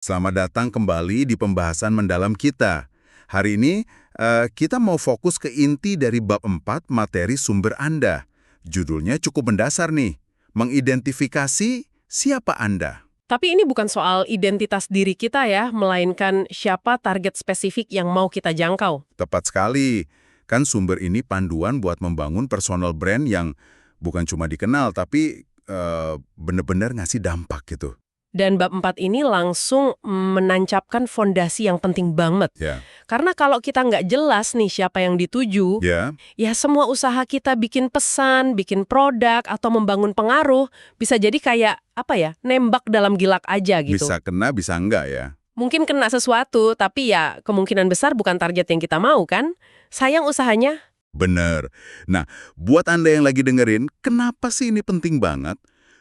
Selamat datang kembali di pembahasan mendalam kita. Hari ini kita mau fokus ke inti dari bab 4 materi sumber Anda. Judulnya cukup mendasar nih, mengidentifikasi siapa Anda. Tapi ini bukan soal identitas diri kita ya, melainkan siapa target spesifik yang mau kita jangkau. Tepat sekali, kan sumber ini panduan buat membangun personal brand yang bukan cuma dikenal, tapi benar-benar ngasih dampak gitu. Dan bab 4 ini langsung menancapkan fondasi yang penting banget. Ya, Karena kalau kita nggak jelas nih siapa yang dituju, ya. ya semua usaha kita bikin pesan, bikin produk, atau membangun pengaruh, bisa jadi kayak, nembak dalam gilak aja gitu. Bisa kena, bisa enggak ya. Mungkin kena sesuatu, tapi ya kemungkinan besar bukan target yang kita mau kan? Sayang usahanya. Bener. Nah, buat Anda yang lagi dengerin, kenapa sih ini penting banget?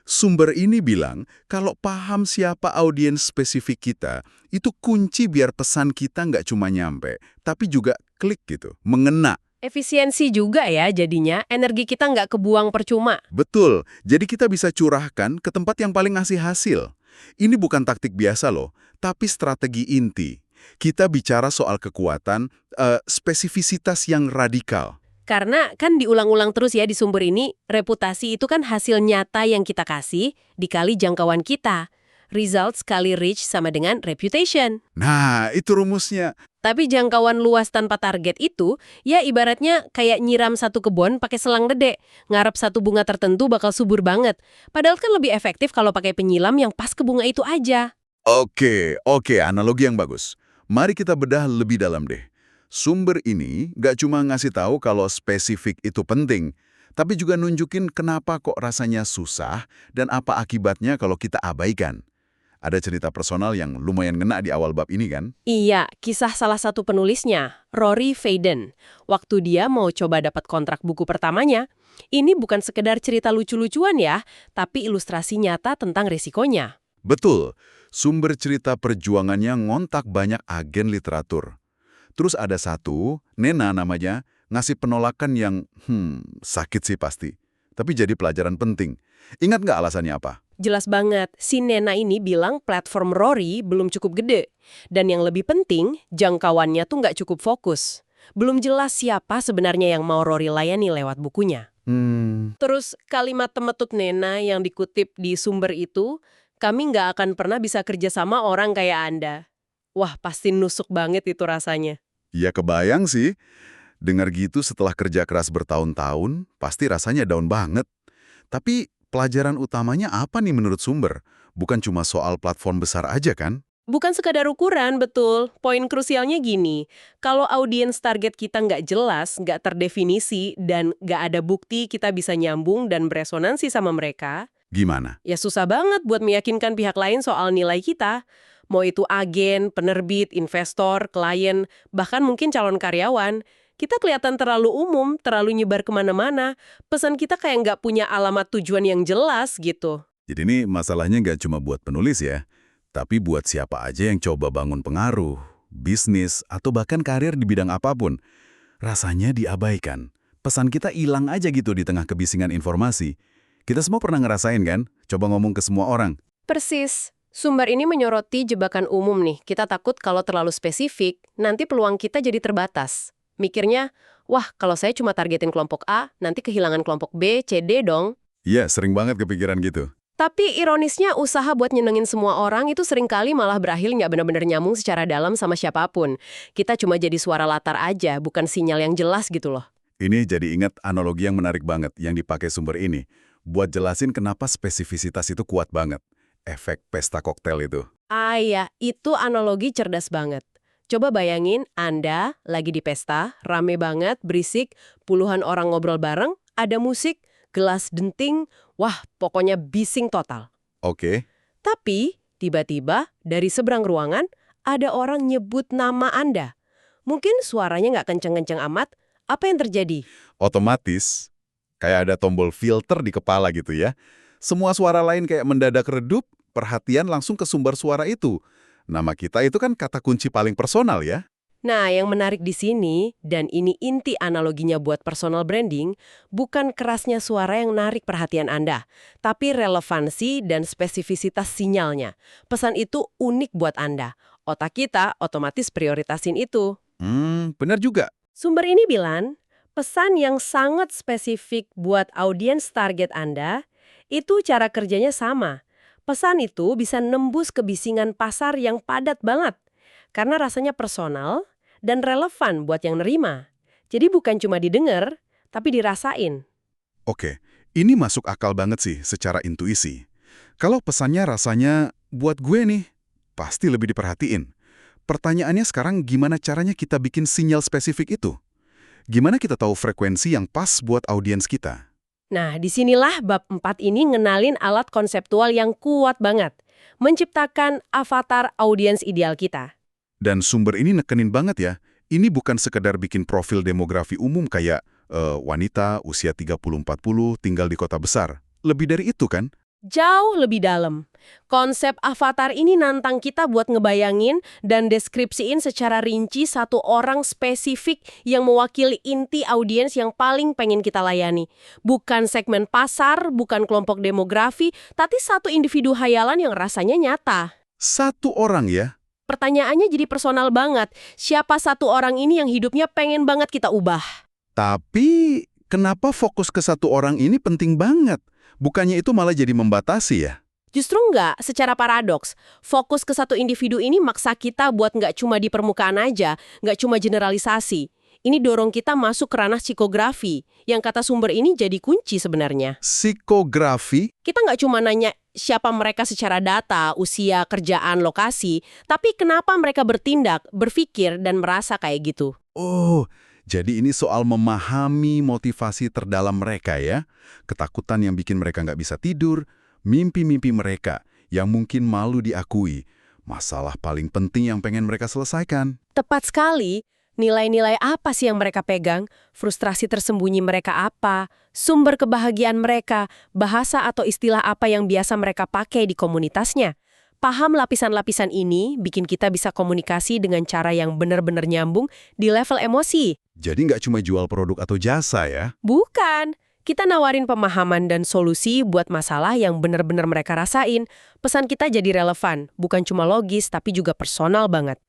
Sumber ini bilang, kalau paham siapa audiens spesifik kita, itu kunci biar pesan kita nggak cuma nyampe, tapi juga klik gitu, mengena. Efisiensi juga ya jadinya, energi kita nggak kebuang percuma. Betul, jadi kita bisa curahkan ke tempat yang paling ngasih hasil. Ini bukan taktik biasa loh, tapi strategi inti. Kita bicara soal kekuatan, spesifisitas yang radikal. Karena kan diulang-ulang terus ya di sumber ini, reputasi itu kan hasil nyata yang kita kasih dikali jangkauan kita. Results kali reach sama dengan reputation. Nah, itu rumusnya. Tapi jangkauan luas tanpa target itu, ya ibaratnya kayak nyiram satu kebun pakai selang dedek. Ngarep satu bunga tertentu bakal subur banget. Padahal kan lebih efektif kalau pakai penyiram yang pas ke bunga itu aja. Oke, analogi yang bagus. Mari kita bedah lebih dalam deh. Sumber ini nggak cuma ngasih tahu kalau spesifik itu penting, tapi juga nunjukin kenapa kok rasanya susah dan apa akibatnya kalau kita abaikan. Ada cerita personal yang lumayan ngena di awal bab ini kan? Iya, kisah salah satu penulisnya, Rory Vaden. Waktu dia mau coba dapat kontrak buku pertamanya, ini bukan sekedar cerita lucu-lucuan ya, tapi ilustrasi nyata tentang risikonya. Betul, sumber cerita perjuangannya ngontak banyak agen literatur. Terus ada satu, Nena namanya, ngasih penolakan yang, sakit sih pasti. Tapi jadi pelajaran penting. Ingat nggak alasannya apa? Jelas banget, si Nena ini bilang platform Rory belum cukup gede. Dan yang lebih penting, jangkauannya tuh nggak cukup fokus. Belum jelas siapa sebenarnya yang mau Rory layani lewat bukunya. Terus kalimat temetut Nena yang dikutip di sumber itu, kami nggak akan pernah bisa kerja sama orang kayak Anda. Wah, pasti nusuk banget itu rasanya. Ya kebayang sih. Dengar gitu setelah kerja keras bertahun-tahun, pasti rasanya down banget. Tapi pelajaran utamanya apa nih menurut sumber? Bukan cuma soal platform besar aja kan? Bukan sekadar ukuran, betul. Poin krusialnya gini, kalau audiens target kita nggak jelas, nggak terdefinisi, dan nggak ada bukti kita bisa nyambung dan beresonansi sama mereka, Gimana? ya susah banget buat meyakinkan pihak lain soal nilai kita. Mau itu agen, penerbit, investor, klien, bahkan mungkin calon karyawan. Kita kelihatan terlalu umum, terlalu nyebar kemana-mana. Pesan kita kayak nggak punya alamat tujuan yang jelas gitu. Jadi ini masalahnya nggak cuma buat penulis ya, tapi buat siapa aja yang coba bangun pengaruh, bisnis, atau bahkan karir di bidang apapun. Rasanya diabaikan. Pesan kita hilang aja gitu di tengah kebisingan informasi. Kita semua pernah ngerasain kan? Coba ngomong ke semua orang. Persis. Sumber ini menyoroti jebakan umum nih. Kita takut kalau terlalu spesifik, nanti peluang kita jadi terbatas. Mikirnya, wah kalau saya cuma targetin kelompok A, nanti kehilangan kelompok B, C, D dong. Iya, sering banget kepikiran gitu. Tapi ironisnya usaha buat nyenengin semua orang itu seringkali malah berakhir nggak benar-benar nyambung secara dalam sama siapapun. Kita cuma jadi suara latar aja, bukan sinyal yang jelas gitu loh. Ini jadi ingat analogi yang menarik banget yang dipakai sumber ini. Buat jelasin kenapa spesifisitas itu kuat banget. Efek pesta koktail itu. Ah ya, itu analogi cerdas banget. Coba bayangin Anda lagi di pesta, rame banget, berisik, puluhan orang ngobrol bareng, ada musik, gelas denting, wah pokoknya bising total. Oke. Tapi tiba-tiba dari seberang ruangan ada orang nyebut nama Anda. Mungkin suaranya nggak kenceng-kenceng amat, apa yang terjadi? Otomatis, kayak ada tombol filter di kepala gitu ya. Semua suara lain kayak mendadak redup, perhatian langsung ke sumber suara itu. Nama kita itu kan kata kunci paling personal ya. Nah, yang menarik di sini, dan ini inti analoginya buat personal branding, bukan kerasnya suara yang narik perhatian Anda, tapi relevansi dan spesifisitas sinyalnya. Pesan itu unik buat Anda. Otak kita otomatis prioritasin itu. Benar juga. Sumber ini bilang, pesan yang sangat spesifik buat audiens target Anda, itu cara kerjanya sama. Pesan itu bisa nembus kebisingan pasar yang padat banget, karena rasanya personal dan relevan buat yang nerima. Jadi bukan cuma didengar, tapi dirasain. Oke, ini masuk akal banget sih secara intuisi. Kalau pesannya rasanya buat gue nih, pasti lebih diperhatiin. Pertanyaannya sekarang gimana caranya kita bikin sinyal spesifik itu? Gimana kita tahu frekuensi yang pas buat audiens kita? Nah, disinilah bab 4 ini ngenalin alat konseptual yang kuat banget. Menciptakan avatar audiens ideal kita. Dan sumber ini nekenin banget ya, ini bukan sekedar bikin profil demografi umum kayak wanita usia 30-40 tinggal di kota besar. Lebih dari itu kan? Jauh lebih dalam. Konsep avatar ini nantang kita buat ngebayangin dan deskripsiin secara rinci satu orang spesifik yang mewakili inti audiens yang paling pengen kita layani. Bukan segmen pasar, bukan kelompok demografi, tapi satu individu hayalan yang rasanya nyata. Satu orang ya? Pertanyaannya jadi personal banget. Siapa satu orang ini yang hidupnya pengen banget kita ubah? Tapi kenapa fokus ke satu orang ini penting banget? Bukannya itu malah jadi membatasi ya? Justru nggak, secara paradoks. Fokus ke satu individu ini maksa kita buat nggak cuma di permukaan aja, nggak cuma generalisasi. Ini dorong kita masuk ke ranah psikografi, yang kata sumber ini jadi kunci sebenarnya. Psikografi? Kita nggak cuma nanya siapa mereka secara data, usia, kerjaan, lokasi, tapi kenapa mereka bertindak, berpikir, dan merasa kayak gitu. Oh, jadi ini soal memahami motivasi terdalam mereka ya? Ketakutan yang bikin mereka nggak bisa tidur, mimpi-mimpi mereka yang mungkin malu diakui, masalah paling penting yang pengen mereka selesaikan. Tepat sekali. Nilai-nilai apa sih yang mereka pegang? Frustrasi tersembunyi mereka apa? Sumber kebahagiaan mereka? Bahasa atau istilah apa yang biasa mereka pakai di komunitasnya? Paham lapisan-lapisan ini bikin kita bisa komunikasi dengan cara yang benar-benar nyambung di level emosi. Jadi nggak cuma jual produk atau jasa ya? Bukan. Kita nawarin pemahaman dan solusi buat masalah yang benar-benar mereka rasain. Pesan kita jadi relevan, bukan cuma logis tapi juga personal banget.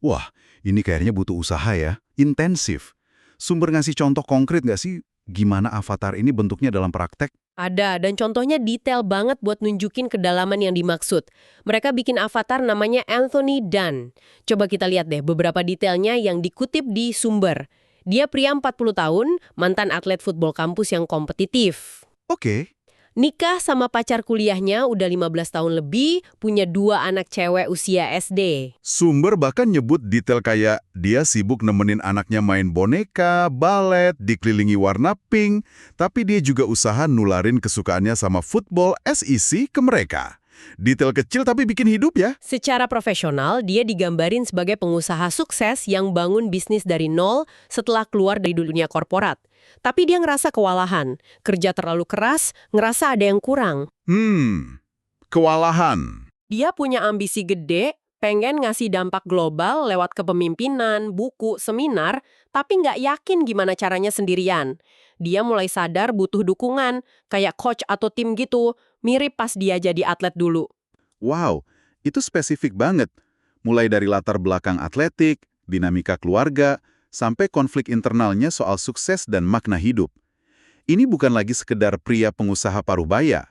Wah, ini kayaknya butuh usaha ya, intensif. Sumber ngasih contoh konkret nggak sih gimana avatar ini bentuknya dalam praktek? Ada, dan contohnya detail banget buat nunjukin kedalaman yang dimaksud. Mereka bikin avatar namanya Anthony Dunn. Coba kita lihat deh beberapa detailnya yang dikutip di sumber. Dia pria 40 tahun, mantan atlet football kampus yang kompetitif. Oke. Nikah sama pacar kuliahnya udah 15 tahun lebih, punya 2 anak cewek usia SD. Sumber bahkan nyebut detail kayak dia sibuk nemenin anaknya main boneka, balet, dikelilingi warna pink, tapi dia juga usaha nularin kesukaannya sama football SEC ke mereka. Detail kecil tapi bikin hidup ya. Secara profesional, dia digambarin sebagai pengusaha sukses yang bangun bisnis dari nol setelah keluar dari dunia korporat. Tapi dia ngerasa kewalahan, kerja terlalu keras, ngerasa ada yang kurang. Kewalahan. Dia punya ambisi gede, pengen ngasih dampak global lewat kepemimpinan, buku, seminar, tapi nggak yakin gimana caranya sendirian. Dia mulai sadar butuh dukungan, kayak coach atau tim gitu, mirip pas dia jadi atlet dulu. Wow, itu spesifik banget. Mulai dari latar belakang atletik, dinamika keluarga, sampai konflik internalnya soal sukses dan makna hidup. Ini bukan lagi sekedar pria pengusaha paruh baya.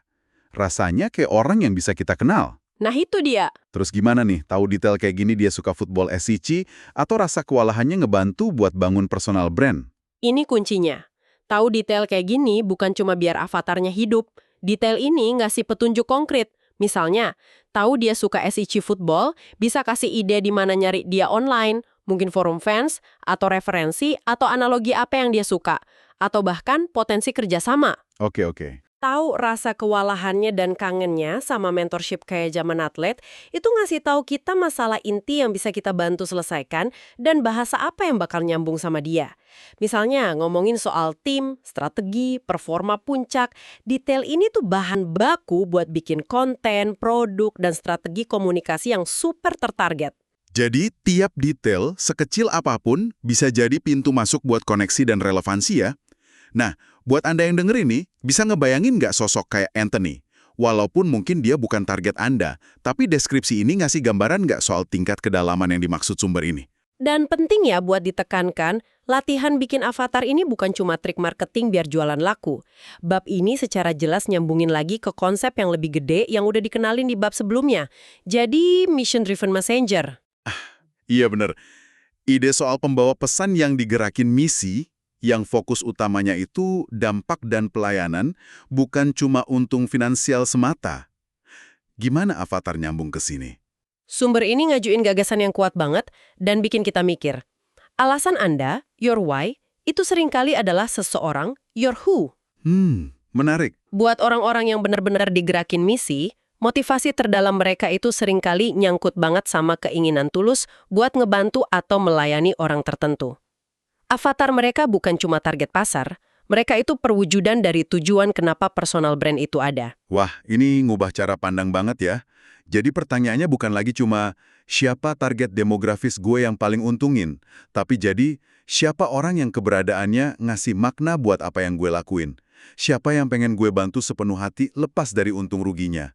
Rasanya kayak orang yang bisa kita kenal. Nah itu dia. Terus gimana nih, tahu detail kayak gini dia suka football SEC atau rasa kewalahannya ngebantu buat bangun personal brand? Ini kuncinya. Tahu detail kayak gini bukan cuma biar avatarnya hidup. Detail ini ngasih petunjuk konkret. Misalnya, tahu dia suka SEC football, bisa kasih ide di mana nyari dia online, mungkin forum fans, atau referensi, atau analogi apa yang dia suka, atau bahkan potensi kerjasama. Oke. Tahu rasa kewalahannya dan kangennya sama mentorship kayak zaman atlet, itu ngasih tahu kita masalah inti yang bisa kita bantu selesaikan dan bahasa apa yang bakal nyambung sama dia. Misalnya ngomongin soal tim, strategi, performa puncak, detail ini tuh bahan baku buat bikin konten, produk, dan strategi komunikasi yang super tertarget. Jadi, tiap detail, sekecil apapun, bisa jadi pintu masuk buat koneksi dan relevansi ya. Nah, buat Anda yang denger ini, bisa ngebayangin nggak sosok kayak Anthony? Walaupun mungkin dia bukan target Anda, tapi deskripsi ini ngasih gambaran nggak soal tingkat kedalaman yang dimaksud sumber ini? Dan penting ya buat ditekankan, latihan bikin avatar ini bukan cuma trik marketing biar jualan laku. Bab ini secara jelas nyambungin lagi ke konsep yang lebih gede yang udah dikenalin di bab sebelumnya. Jadi, mission driven messenger. Iya bener. Ide soal pembawa pesan yang digerakin misi, yang fokus utamanya itu dampak dan pelayanan, bukan cuma untung finansial semata. Gimana avatar nyambung ke sini? Sumber ini ngajuin gagasan yang kuat banget dan bikin kita mikir. Alasan Anda, your why, itu seringkali adalah seseorang, your who. Menarik. Buat orang-orang yang benar-benar digerakin misi, motivasi terdalam mereka itu seringkali nyangkut banget sama keinginan tulus buat ngebantu atau melayani orang tertentu. Avatar mereka bukan cuma target pasar, mereka itu perwujudan dari tujuan kenapa personal brand itu ada. Wah, ini ngubah cara pandang banget ya. Jadi pertanyaannya bukan lagi cuma siapa target demografis gue yang paling untungin, tapi jadi siapa orang yang keberadaannya ngasih makna buat apa yang gue lakuin. Siapa yang pengen gue bantu sepenuh hati lepas dari untung ruginya.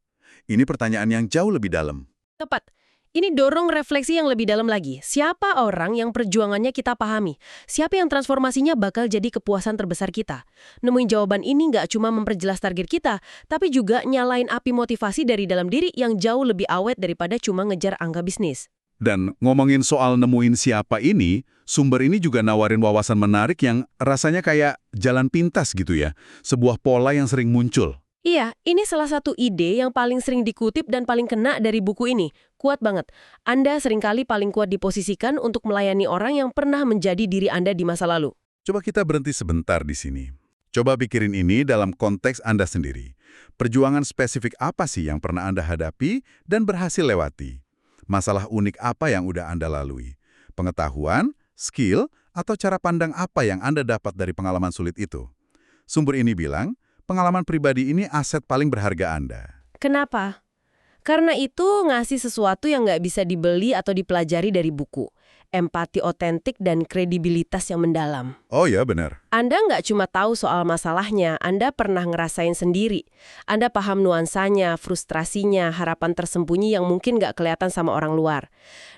Ini pertanyaan yang jauh lebih dalam. Tepat. Ini dorong refleksi yang lebih dalam lagi. Siapa orang yang perjuangannya kita pahami? Siapa yang transformasinya bakal jadi kepuasan terbesar kita? Nemuin jawaban ini nggak cuma memperjelas target kita, tapi juga nyalain api motivasi dari dalam diri yang jauh lebih awet daripada cuma ngejar angka bisnis. Dan ngomongin soal nemuin siapa ini, sumber ini juga nawarin wawasan menarik yang rasanya kayak jalan pintas gitu ya. Sebuah pola yang sering muncul. Iya, ini salah satu ide yang paling sering dikutip dan paling kena dari buku ini. Kuat banget. Anda seringkali paling kuat diposisikan untuk melayani orang yang pernah menjadi diri Anda di masa lalu. Coba kita berhenti sebentar di sini. Coba pikirin ini dalam konteks Anda sendiri. Perjuangan spesifik apa sih yang pernah Anda hadapi dan berhasil lewati? Masalah unik apa yang udah Anda lalui? Pengetahuan, skill, atau cara pandang apa yang Anda dapat dari pengalaman sulit itu? Sumber ini bilang, pengalaman pribadi ini aset paling berharga Anda. Kenapa? Karena itu ngasih sesuatu yang nggak bisa dibeli atau dipelajari dari buku. Empati otentik dan kredibilitas yang mendalam. Oh ya, benar. Anda nggak cuma tahu soal masalahnya, Anda pernah ngerasain sendiri. Anda paham nuansanya, frustrasinya, harapan tersembunyi yang mungkin nggak kelihatan sama orang luar.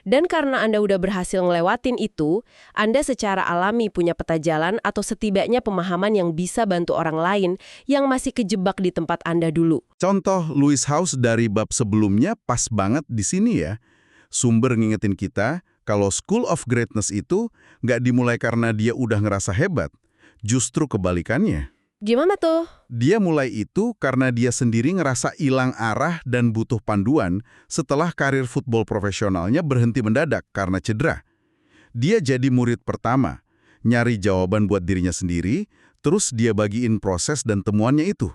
Dan karena Anda udah berhasil ngelewatin itu, Anda secara alami punya peta jalan atau setidaknya pemahaman yang bisa bantu orang lain yang masih kejebak di tempat Anda dulu. Contoh Lewis Howes dari bab sebelumnya pas banget di sini ya. Sumber ngingetin kita kalau School of Greatness itu nggak dimulai karena dia udah ngerasa hebat. Justru kebalikannya. Gimana tuh? Dia mulai itu karena dia sendiri ngerasa hilang arah dan butuh panduan setelah karir football profesionalnya berhenti mendadak karena cedera. Dia jadi murid pertama, nyari jawaban buat dirinya sendiri, terus dia bagiin proses dan temuannya itu.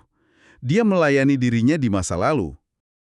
Dia melayani dirinya di masa lalu.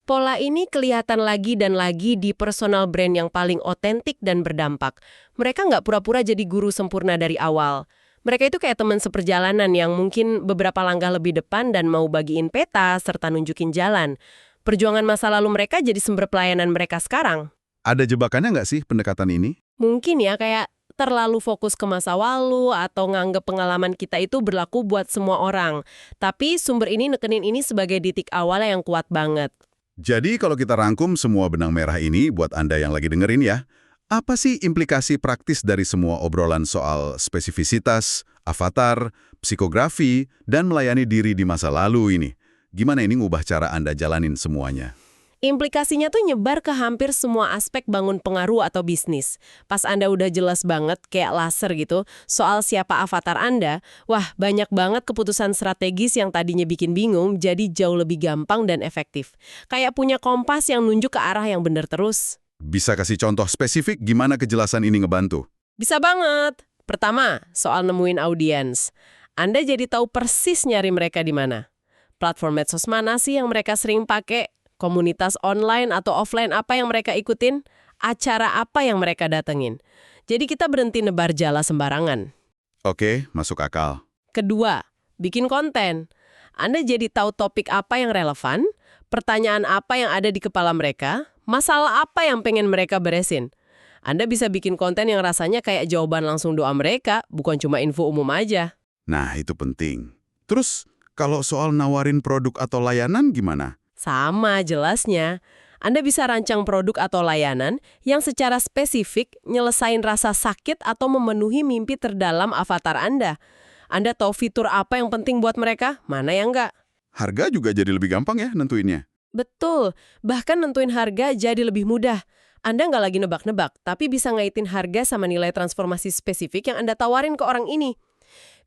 Pola ini kelihatan lagi dan lagi di personal brand yang paling otentik dan berdampak. Mereka nggak pura-pura jadi guru sempurna dari awal. Mereka itu kayak teman seperjalanan yang mungkin beberapa langkah lebih depan dan mau bagiin peta serta nunjukin jalan. Perjuangan masa lalu mereka jadi sumber pelayanan mereka sekarang. Ada jebakannya nggak sih pendekatan ini? Mungkin ya kayak terlalu fokus ke masa lalu atau nganggep pengalaman kita itu berlaku buat semua orang. Tapi sumber ini nekenin ini sebagai titik awal yang kuat banget. Jadi kalau kita rangkum semua benang merah ini buat Anda yang lagi dengerin ya, apa sih implikasi praktis dari semua obrolan soal spesifisitas, avatar, psikografi, dan melayani diri di masa lalu ini? Gimana ini ngubah cara Anda jalanin semuanya? Implikasinya tuh nyebar ke hampir semua aspek bangun pengaruh atau bisnis. Pas Anda udah jelas banget, kayak laser gitu, soal siapa avatar Anda, wah banyak banget keputusan strategis yang tadinya bikin bingung jadi jauh lebih gampang dan efektif. Kayak punya kompas yang nunjuk ke arah yang benar terus. Bisa kasih contoh spesifik gimana kejelasan ini ngebantu? Bisa banget. Pertama, soal nemuin audiens. Anda jadi tahu persis nyari mereka di mana. Platform medsos mana sih yang mereka sering pakai? Komunitas online atau offline apa yang mereka ikutin? Acara apa yang mereka datengin? Jadi kita berhenti nebar jala sembarangan. Oke, masuk akal. Kedua, bikin konten. Anda jadi tahu topik apa yang relevan, pertanyaan apa yang ada di kepala mereka, masalah apa yang pengen mereka beresin. Anda bisa bikin konten yang rasanya kayak jawaban langsung doa mereka, bukan cuma info umum aja. Nah, itu penting. Terus, kalau soal nawarin produk atau layanan gimana? Sama jelasnya. Anda bisa rancang produk atau layanan yang secara spesifik nyelesain rasa sakit atau memenuhi mimpi terdalam avatar Anda. Anda tahu fitur apa yang penting buat mereka, mana yang enggak. Harga juga jadi lebih gampang ya nentuinnya. Betul, bahkan nentuin harga jadi lebih mudah. Anda nggak lagi nebak-nebak, tapi bisa ngaitin harga sama nilai transformasi spesifik yang Anda tawarin ke orang ini.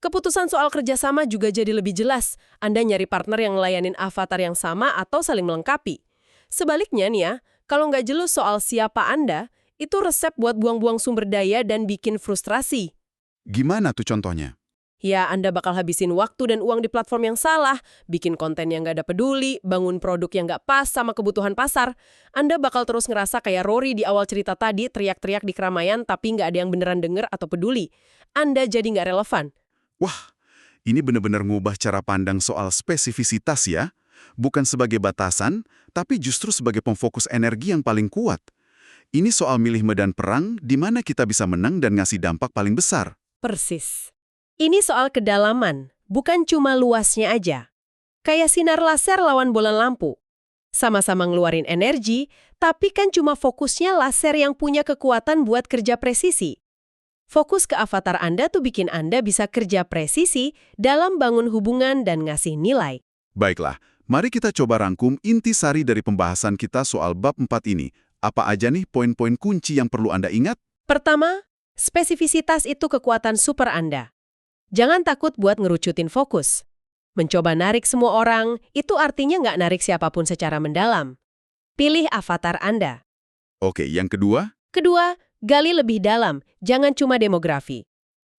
Keputusan soal kerjasama juga jadi lebih jelas. Anda nyari partner yang ngelayanin avatar yang sama atau saling melengkapi. Sebaliknya nih ya, kalau nggak jelas soal siapa Anda, itu resep buat buang-buang sumber daya dan bikin frustrasi. Gimana tuh contohnya? Ya, Anda bakal habisin waktu dan uang di platform yang salah, bikin konten yang nggak ada peduli, bangun produk yang nggak pas sama kebutuhan pasar. Anda bakal terus ngerasa kayak Rory di awal cerita tadi, teriak-teriak di keramaian tapi nggak ada yang beneran denger atau peduli. Anda jadi nggak relevan. Wah, ini benar-benar ngubah cara pandang soal spesifisitas ya. Bukan sebagai batasan, tapi justru sebagai pemfokus energi yang paling kuat. Ini soal milih medan perang di mana kita bisa menang dan ngasih dampak paling besar. Persis. Ini soal kedalaman, bukan cuma luasnya aja. Kayak sinar laser lawan bola lampu. Sama-sama ngeluarin energi, tapi kan cuma fokusnya laser yang punya kekuatan buat kerja presisi. Fokus ke avatar Anda tuh bikin Anda bisa kerja presisi dalam bangun hubungan dan ngasih nilai. Baiklah, mari kita coba rangkum intisari dari pembahasan kita soal bab 4 ini. Apa aja nih poin-poin kunci yang perlu Anda ingat? Pertama, spesifisitas itu kekuatan super Anda. Jangan takut buat ngerucutin fokus. Mencoba narik semua orang, itu artinya nggak narik siapapun secara mendalam. Pilih avatar Anda. Oke, yang kedua? Kedua, gali lebih dalam, jangan cuma demografi.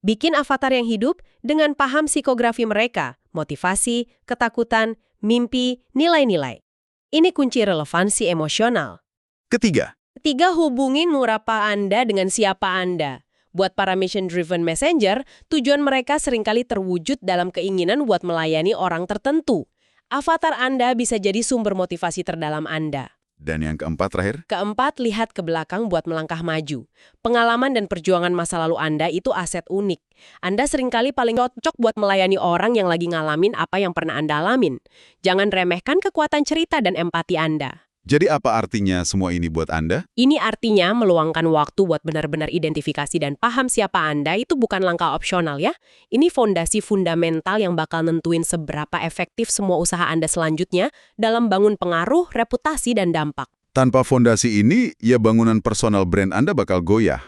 Bikin avatar yang hidup dengan paham psikografi mereka, motivasi, ketakutan, mimpi, nilai-nilai. Ini kunci relevansi emosional. Ketiga? Ketiga, hubungin murapa Anda dengan siapa Anda. Buat para mission-driven messenger, tujuan mereka seringkali terwujud dalam keinginan buat melayani orang tertentu. Avatar Anda bisa jadi sumber motivasi terdalam Anda. Dan yang keempat terakhir? Keempat, lihat ke belakang buat melangkah maju. Pengalaman dan perjuangan masa lalu Anda itu aset unik. Anda seringkali paling cocok buat melayani orang yang lagi ngalamin apa yang pernah Anda alamin. Jangan remehkan kekuatan cerita dan empati Anda. Jadi apa artinya semua ini buat Anda? Ini artinya meluangkan waktu buat benar-benar identifikasi dan paham siapa Anda itu bukan langkah opsional ya. Ini fondasi fundamental yang bakal nentuin seberapa efektif semua usaha Anda selanjutnya dalam bangun pengaruh, reputasi, dan dampak. Tanpa fondasi ini, ya bangunan personal brand Anda bakal goyah.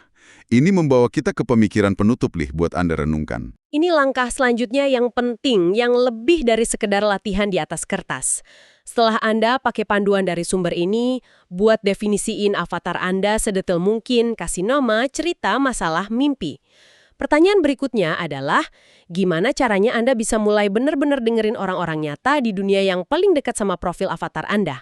Ini membawa kita ke pemikiran penutup buat Anda renungkan. Ini langkah selanjutnya yang penting, yang lebih dari sekedar latihan di atas kertas. Setelah Anda pakai panduan dari sumber ini, buat definisiin avatar Anda sedetail mungkin, kasih nama, cerita, masalah, mimpi. Pertanyaan berikutnya adalah, gimana caranya Anda bisa mulai benar-benar dengerin orang-orang nyata di dunia yang paling dekat sama profil avatar Anda?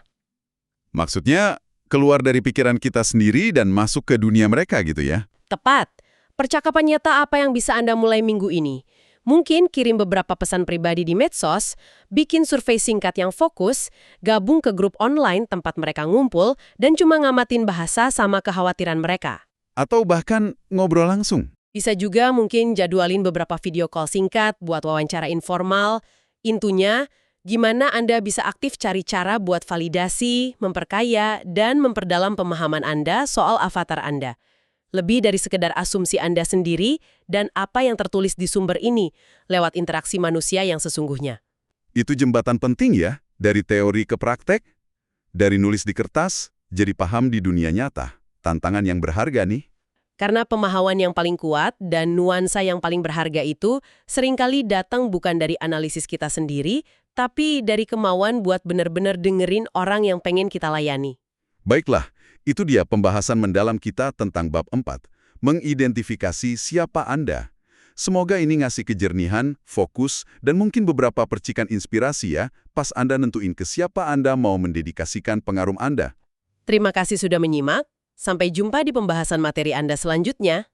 Maksudnya, keluar dari pikiran kita sendiri dan masuk ke dunia mereka gitu ya? Tepat. Percakapan nyata apa yang bisa Anda mulai minggu ini? Mungkin kirim beberapa pesan pribadi di medsos, bikin survei singkat yang fokus, gabung ke grup online tempat mereka ngumpul, dan cuma ngamatin bahasa sama kekhawatiran mereka. Atau bahkan ngobrol langsung. Bisa juga mungkin jadwalin beberapa video call singkat buat wawancara informal. Intinya, gimana Anda bisa aktif cari cara buat validasi, memperkaya, dan memperdalam pemahaman Anda soal avatar Anda. Lebih dari sekedar asumsi Anda sendiri dan apa yang tertulis di sumber ini lewat interaksi manusia yang sesungguhnya. Itu jembatan penting ya, dari teori ke praktek, dari nulis di kertas, jadi paham di dunia nyata. Tantangan yang berharga nih. Karena pemahaman yang paling kuat dan nuansa yang paling berharga itu seringkali datang bukan dari analisis kita sendiri, tapi dari kemauan buat benar-benar dengerin orang yang pengen kita layani. Baiklah, itu dia pembahasan mendalam kita tentang bab 4, mengidentifikasi siapa Anda. Semoga ini ngasih kejernihan, fokus, dan mungkin beberapa percikan inspirasi ya, pas Anda nentuin ke siapa Anda mau mendedikasikan pengaruh Anda. Terima kasih sudah menyimak, sampai jumpa di pembahasan materi Anda selanjutnya.